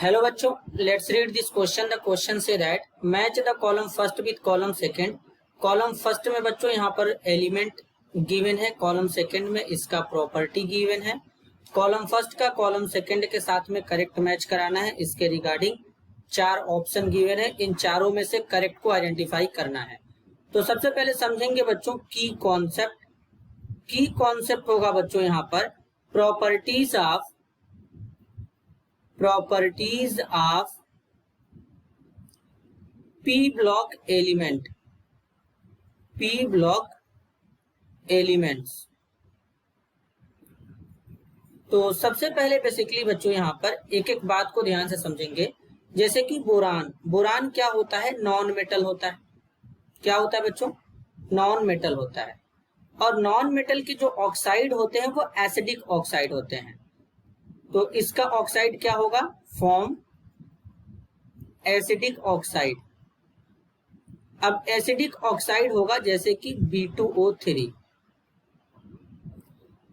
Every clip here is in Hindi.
हेलो बच्चों, let's read this question. The question say that match the column first with column second. Column first में बच्चों यहाँ पर एलिमेंट गिवन है, कॉलम सेकंड में इसका प्रॉपर्टी गिवन है। कॉलम फर्स्ट का कॉलम सेकंड के साथ में करेक्ट मैच कराना है। इसके रिगार्डिंग 4 ऑप्शन गिवन है, इन चारों में से करेक्ट को आइडेंटिफाई करना है। तो सबसे पहले समझेंगे बच्चों की कॉन्सेप्ट। की कॉन्सेप्ट होगा बच्चों यहाँ पर properties of P block elements. तो सबसे पहले बेसिकली बच्चों यहाँ पर एक एक बात को ध्यान से समझेंगे। जैसे कि बोरान क्या होता है? नॉन मेटल होता है। क्या होता है बच्चों? नॉन मेटल होता है। और नॉन मेटल के जो ऑक्साइड होते हैं वो एसिडिक ऑक्साइड होते हैं। तो इसका ऑक्साइड क्या होगा? Form acidic oxide. अब एसिडिक ऑक्साइड होगा जैसे कि B2O3।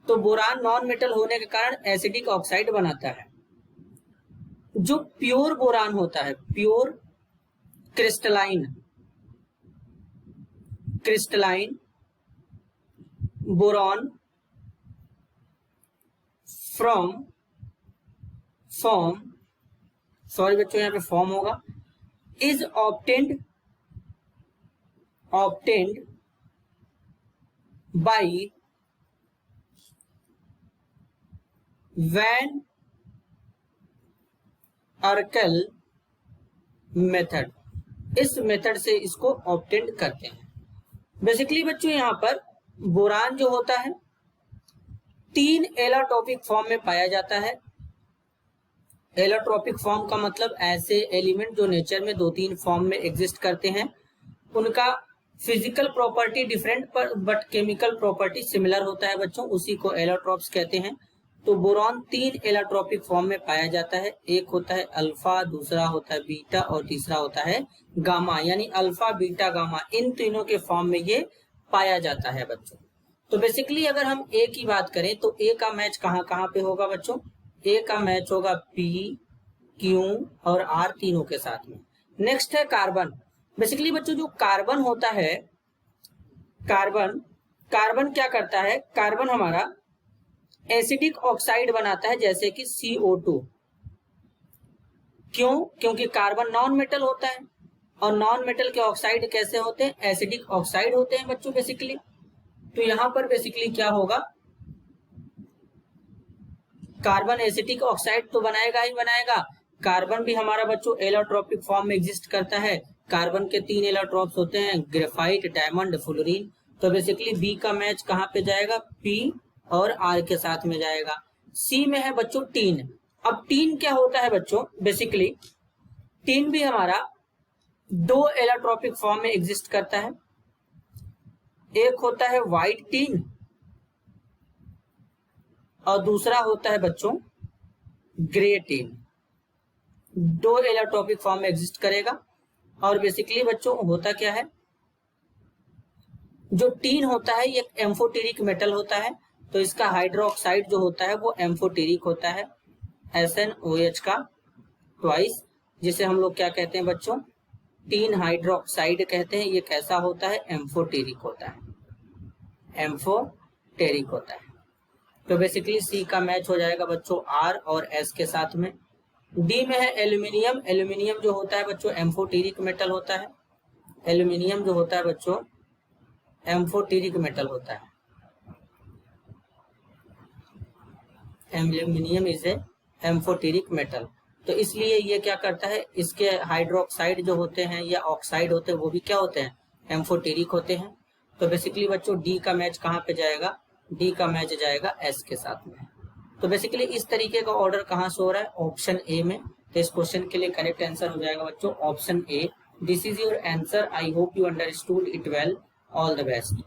तो बोरान नॉन मेटल होने के कारण एसिडिक ऑक्साइड बनाता है। जो प्योर बोरान होता है, pure crystalline boron form sorry बच्चों यहाँ पे फॉर्म होगा, is obtained by van Arkel method. इस मेथड से इसको ऑब्टेन्ड करते हैं। बेसिकली बच्चों यहाँ पर बोरान जो होता है 3 एलोट्रोपिक फॉर्म में पाया जाता है। एलोट्रोपिक फॉर्म का मतलब ऐसे एलिमेंट जो नेचर में 2-3 फॉर्म में एग्जिस्ट करते हैं, उनका फिजिकल प्रॉपर्टी डिफरेंट पर बट केमिकल प्रॉपर्टी सिमिलर होता है बच्चों, उसी को एलोट्रोप्स कहते हैं। तो बोरॉन 3 एलोट्रोपिक फॉर्म में पाया जाता है। एक होता है अल्फा, दूसरा होता है बीटा और तीसरा होता है गामा। यानी अल्फा, बीटा, गामा इन तीनों के फॉर्म में ये पाया जाता है बच्चों। तो बेसिकली अगर हम ए की बात करें तो ए का मैच कहाँ पे होगा बच्चों? ए का मैच होगा P, Q और R तीनों के साथ में। नेक्स्ट है कार्बन। बेसिकली बच्चों जो कार्बन होता है, कार्बन क्या करता है? कार्बन हमारा एसिडिक ऑक्साइड बनाता है जैसे कि CO2। क्यों? क्योंकि कार्बन नॉन मेटल होता है और नॉन मेटल के ऑक्साइड कैसे होते हैं? एसिडिक ऑक्साइड होते हैं बच्चों बेसिकली। तो यहां पर बेसिकली क्या होगा? कार्बन एसिडिक ऑक्साइड तो बनाएगा ही बनाएगा। कार्बन भी हमारा बच्चों एलोट्रोपिक फॉर्म में एग्जिस्ट करता है। कार्बन के 3 एलोट्रोप्स होते हैं, ग्रेफाइट, डायमंड, फ्लोरीन। तो बेसिकली बी का मैच कहाँ पे जाएगा? P और R के साथ में जाएगा। सी में है बच्चों टीन। अब टीन क्या होता है बच्चों? बेसिकली टीन भी हमारा 2 एलोट्रोपिक फॉर्म में एग्जिस्ट करता है। एक होता है व्हाइट टीन और दूसरा होता है बच्चों ग्रे टीन। 2 एलोट्रोपिक फॉर्म में एग्जिस्ट करेगा। और बेसिकली बच्चों होता क्या है? जो टीन होता है ये एम्फोटेरिक मेटल होता है। तो इसका हाइड्रोक्साइड जो होता है वो एम्फोटेरिक होता है, SnOH का ट्वाइस, जिसे हम लोग क्या कहते हैं बच्चों? टीन हाइड्रोक्साइड कहते हैं। ये कैसा होता है? एम्फोटेरिक होता है। तो बेसिकली सी का मैच हो जाएगा बच्चों R और S के साथ में। डी में है एल्यूमिनियम। एल्यूमिनियम जो होता है बच्चों एम्फोटेरिक मेटल होता है। एल्यूमिनियम जो होता है बच्चों एम्फोटेरिक मेटल होता है। Aluminium is a amphoteric metal. तो इसलिए ये क्या करता है? इसके हाइड्रोक्साइड जो होते हैं या ऑक्साइड होते हैं वो भी क्या होते हैं? एम्फोटेरिक होते हैं। तो बेसिकली बच्चों डी का मैच कहाँ पे जाएगा? डी का मैच जाएगा S के साथ में। तो बेसिकली इस तरीके का ऑर्डर कहाँ से हो रहा है? ऑप्शन ए में। तो इस क्वेश्चन के लिए करेक्ट आंसर हो जाएगा बच्चों option A. This is your answer. I hope you understood it well. All the best.